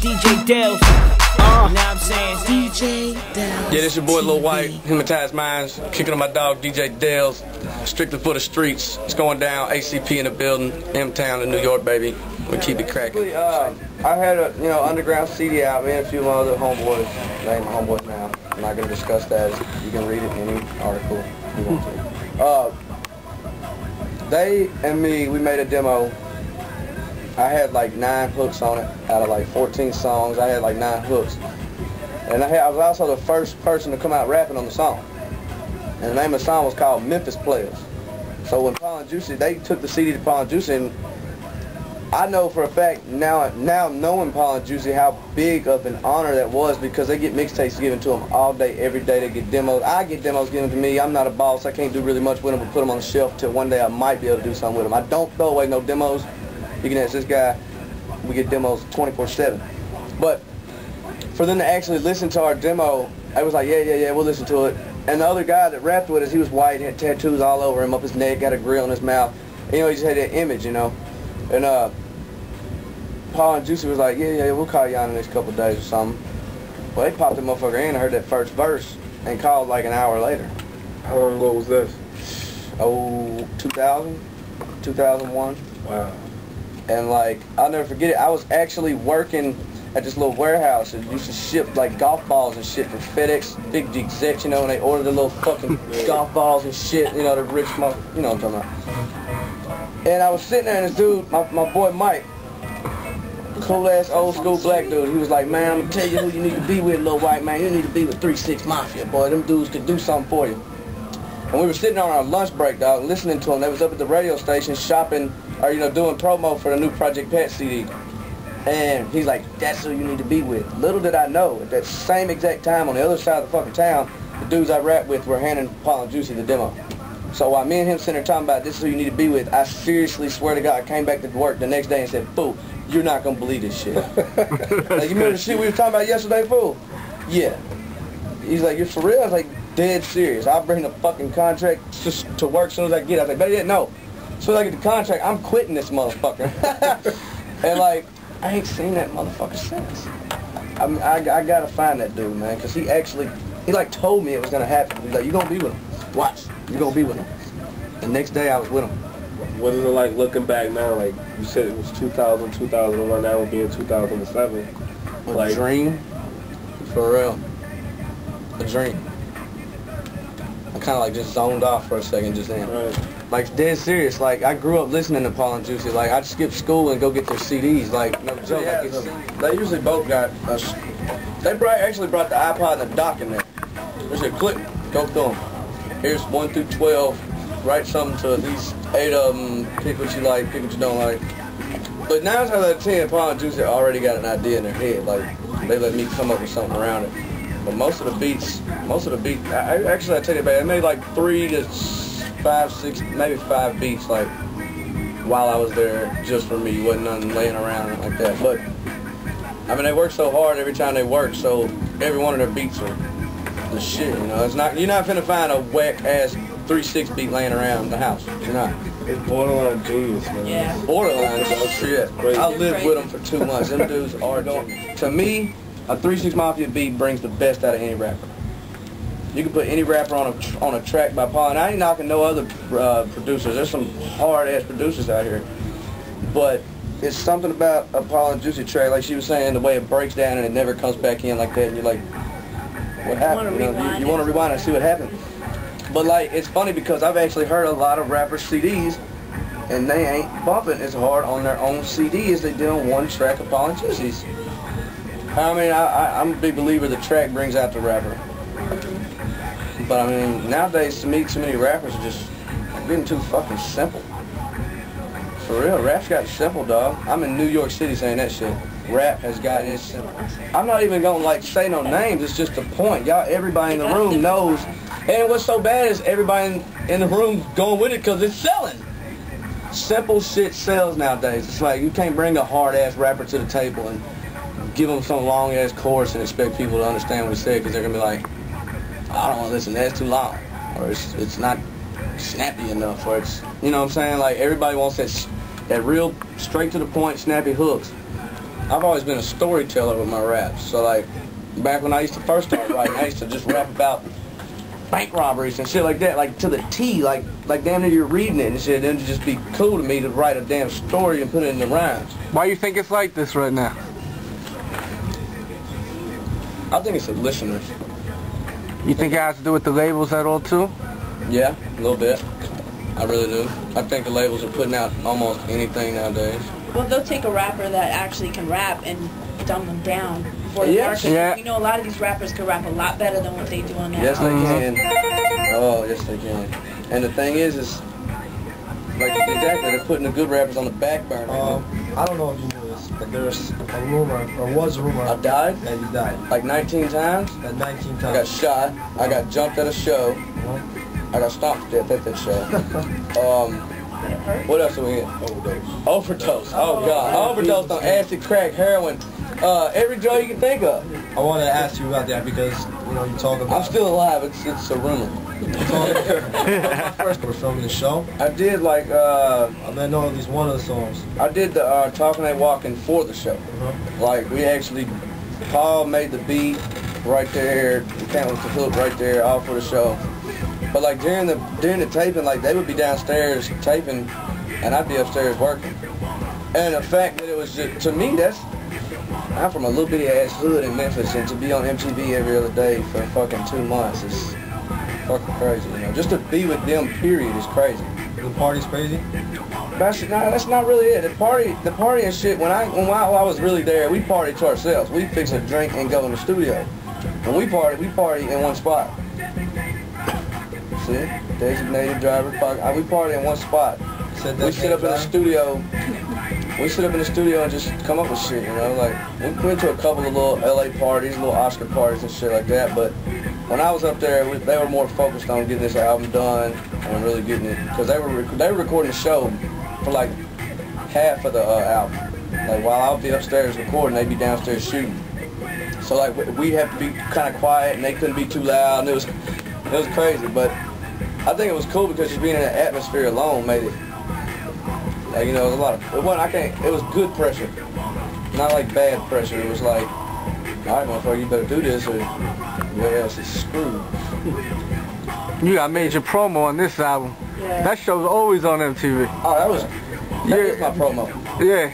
DJ Delz. You know what I'm saying? DJ Delz. Yeah, this your boy Lil Wyte, Hypnotized Minds, kicking on my dog DJ Delz, strictly for the streets. It's going down, ACP in the building, M-Town in New York, baby. We keep it cracking. I had a underground CD out, me and a few of my other homeboys. They ain't my homeboys now. I'm not gonna discuss that. You can read it in any article you want to. They and me, we made a demo. I had like 9 hooks on it out of like 14 songs. I had like 9 hooks. And I was also the first person to come out rapping on the song. And the name of the song was called Memphis Players. So when Paul and Juicy, they took the CD to Paul and Juicy, and I know for a fact now knowing Paul and Juicy how big of an honor that was, because they get mixtapes given to them all day, every day. They get demos. I get demos given to me. I'm not a boss. I can't do really much with them, but put them on the shelf till one day I might be able to do something with them. I don't throw away no demos. You can ask this guy. We get demos 24/7. But for them to actually listen to our demo, I was like, yeah, we'll listen to it. And the other guy that rapped with us, he was white, had tattoos all over him, up his neck, got a grill in his mouth. And, he just had that image, And Paul and Juicy was like, yeah, we'll call you on in the next couple of days or something. Well, they popped the motherfucker in and heard that first verse and called like an hour later. How long ago was this? Oh, 2000, 2001. Wow. And like, I'll never forget it. I was actually working at this little warehouse that used to ship like golf balls and shit for FedEx, big execs, and they order the little fucking golf balls and shit, the rich what I'm talking about. And I was sitting there and this dude, my boy Mike, cool ass old school black dude, he was like, man, I'm gonna tell you who you need to be with, Lil Wyte, man. You need to be with 3-6 Mafia, boy. Them dudes could do something for you. And we were sitting on our lunch break, dog, listening to them. They was up at the radio station shopping, or doing promo for the new Project Pat CD. And he's like, that's who you need to be with. Little did I know, at that same exact time on the other side of the fucking town, the dudes I rap with were handing Paul and Juicy the demo. So while me and him sitting there talking about this is who you need to be with, I seriously swear to God, I came back to work the next day and said, fool, you're not going to believe this shit. Like, you remember the shit we were talking about yesterday, fool? Yeah. He's like, you're for real? I was like, dead serious. I'll bring the fucking contract to work as soon as I get it. I was like, better yet, no. As soon as I get the contract, I'm quitting this motherfucker. And like, I ain't seen that motherfucker since. I gotta find that dude, man, because he like told me it was gonna happen. He's like, you gonna be with him. Watch, you gonna be with him. The next day I was with him. What is it like looking back now? Like, you said it was 2000, 2001, now we'll be in 2007. A dream? For real. A dream. I kind of like just zoned off for a second just then. Right. Like, dead serious. Like, I grew up listening to Paul and Juicy. Like, I'd skip school and go get their CDs. Like, no joke. Yeah, they usually both got they actually brought the iPod and the dock in there. They said, click, go through them. Here's 1 through 12. Write something to at least 8 of them. Pick what you like, pick what you don't like. But 9 times out of 10, Paul and Juicy already got an idea in their head. Like, they let me come up with something around it. But most of the beats, I tell you about it, I made like 3 to 5, 6, maybe 5 beats, like, while I was there, just for me. Wasn't nothing laying around like that. But, I mean, they work so hard every time they work, so every one of their beats are the shit, It's not, you're not finna find a whack-ass 3-6 beat laying around the house. You're not. It's borderline genius, man. Yeah. Borderline, so shit. I lived with them for 2 months. Them dudes are genius. To me, a 3-6 Mafia beat brings the best out of any rapper. You can put any rapper on a track by Paul, and I ain't knocking no other producers. There's some hard-ass producers out here. But it's something about a Paul and Juicy track, like she was saying, the way it breaks down and it never comes back in like that, and you're like, what happened? You want to rewind and see what happened. But like, it's funny because I've actually heard a lot of rappers' CDs, and they ain't bumping as hard on their own CD as they did on one track of Paul and Juicy's. I mean, I'm a big believer the track brings out the rapper. But I mean, nowadays, to me, too many rappers are just getting too fucking simple. For real, rap's got simple, dog. I'm in New York City saying that shit. Rap has gotten it simple. I'm not even gonna like say no names, it's just the point. Y'all, everybody in the room knows. And what's so bad is everybody in the room going with it because it's selling. Simple shit sells nowadays. It's like you can't bring a hard-ass rapper to the table and give them some long-ass chorus and expect people to understand what he said, because they're going to be like, I don't want to listen, that's too long. Or it's not snappy enough, or it's, you know what I'm saying? Like, everybody wants that real straight to the point, snappy hooks. I've always been a storyteller with my raps. So like, back when I used to first start writing, I used to just rap about bank robberies and shit like that, like to the T, like damn near you're reading it and shit. Then it'd just be cool to me to write a damn story and put it in the rhymes. Why you think it's like this right now? I think it's the listeners. You think it has to do with the labels at all too? Yeah, a little bit. I really do. I think the labels are putting out almost anything nowadays. Well, they'll take a rapper that actually can rap and dumb them down for the market. Yeah. We know a lot of these rappers can rap a lot better than what they do on that. Yes, they can. Oh, yes, they can. And the thing is like exactly, they're putting the good rappers on the back burner. I don't know if you knew this, but there's a rumor, or was a rumor. I died? That you died. Like 19 times? 19 times. I got shot. I got jumped at a show. I got stomped to death at that show. What else do we get? Overdose. Oh God. Overdose on acid, crack, heroin, every drug you can think of. I want to ask you about that because, you know, you talk about... I'm still alive. It's a rumor. First, we're filming the show. I did like, I know at least one of the songs. I did the Talking and Walking for the show. Like, we actually, Paul made the beat right there, the count with the hook right there, all for the show. But like during the taping, like they would be downstairs taping, and I'd be upstairs working. And the fact that it was just, to me, I'm from a little bitty ass hood in Memphis, and to be on MTV every other day for fucking 2 months is fucking crazy. You know, just to be with them, period, is crazy. The party's crazy. That's not really it. The party and shit. While I was really there, we partied to ourselves. We fix a drink and go in the studio. When we party in one spot. See, designated driver. We party in one spot. We sit up in the studio. We sit up in the studio and just come up with shit. You know, like we went to a couple of little LA parties, little Oscar parties and shit like that. But when I was up there, they were more focused on getting this album done and really getting it, because they were recording the show for like half of the album. Like while I'll be upstairs recording, they'd be downstairs shooting. So like we had to be kind of quiet and they couldn't be too loud, and it was crazy. But I think it was cool because just being in that atmosphere alone made it, like, you know, it was a lot of, it was good pressure, not like bad pressure. It was like, all right, motherfucker, you better do this or your else is screwed. You got major promo on this album. Yeah. That show's always on MTV. Oh, that was my promo. Yeah.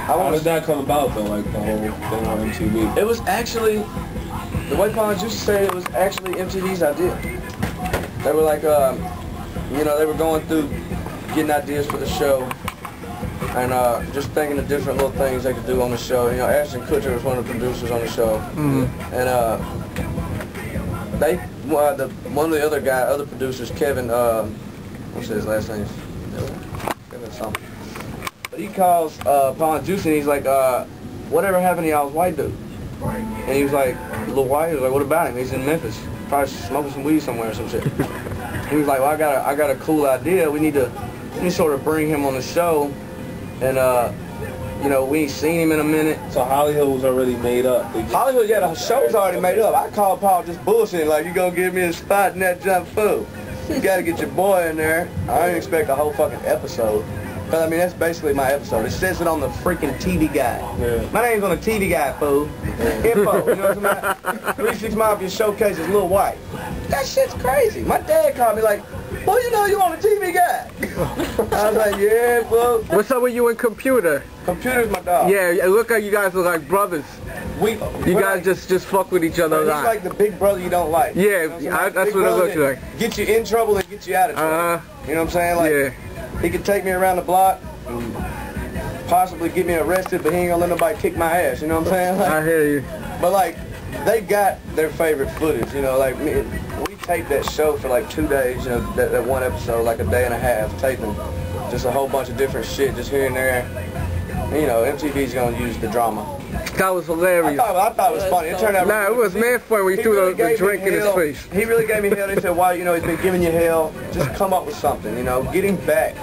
How did that come about though, like the whole thing on MTV? It was actually, the way Pons used to say it was actually MTV's idea. They were like, you know, they were going through getting ideas for the show and just thinking of different little things they could do on the show. You know, Ashton Kutcher was one of the producers on the show. And one of the other producers, Kevin, what's his last name? Kevin something. But he calls Pons Juicy and he's like, whatever happened to y'all's white dude? And he was like, Lil Wyte. He was like, what about him? He's in Memphis, probably smoking some weed somewhere or some shit. He was like, well, I got a cool idea. We need to sort of bring him on the show, and you know, we ain't seen him in a minute. So Hollywood was already made up. Hollywood, yeah, the show was already made up. I called Paul just bullshitting, like, you gonna give me a spot in that jump food? You gotta get your boy in there. I didn't expect a whole fucking episode. But I mean, that's basically my episode. It says it on the freaking TV guide. Yeah. My name's on the TV guide, fool. Info, you know what I'm saying? 36 Mafia showcases Lil Wyte. That shit's crazy. My dad called me like, well, you know you on the TV guide. I was like, yeah, fool. What's up with you and Computer? Computer's my dog. Yeah, it look like you guys are like brothers. You guys like, just fuck with each other a lot. He's like the big brother you don't like. Yeah, you know that's what it looks like. Get you in trouble and get you out of trouble. You know what I'm saying? Like, yeah. He could take me around the block and possibly get me arrested, but he ain't gonna let nobody kick my ass. You know what I'm saying? Like, I hear you. But like, they got their favorite footage. You know, like we taped that show for like 2 days. You know, that one episode, like a day and a half taping, just a whole bunch of different shit, just here and there. You know, MTV's gonna use the drama. That was hilarious. I thought it was funny. It turned out. Nah, it was mad fun when you threw the drink in his face. He really gave me hell. They said, why, you know, he's been giving you hell. Just come up with something, you know, get him back.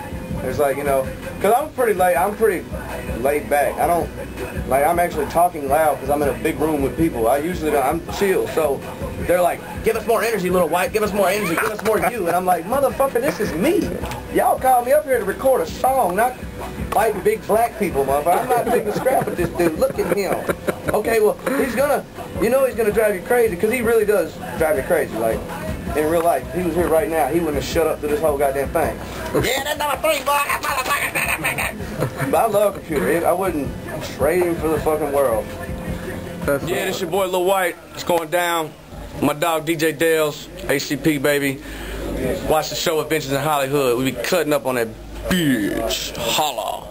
It's like, you know, because I'm pretty laid back. I don't, like, I'm actually talking loud because I'm in a big room with people. I usually don't, I'm chill. So they're like, give us more energy, Lil Wyte. Give us more energy. Give us more you. And I'm like, motherfucker, this is me. Y'all called me up here to record a song, not fighting big black people, motherfucker. I'm not taking a scrap with this dude. Look at him. Okay, well, he's gonna, you know he's gonna drive you crazy, because he really does drive me crazy, like, in real life. If he was here right now, he wouldn't have shut up to this whole goddamn thing. Yeah, that's number 3, boy. But I love computer. I wouldn't trade him for the fucking world. Yeah, this your boy Lil Wyte. It's going down. My dog DJ Delz, ACP baby. Watch the show Adventures in Hollywood. We be cutting up on that bitch. Holla.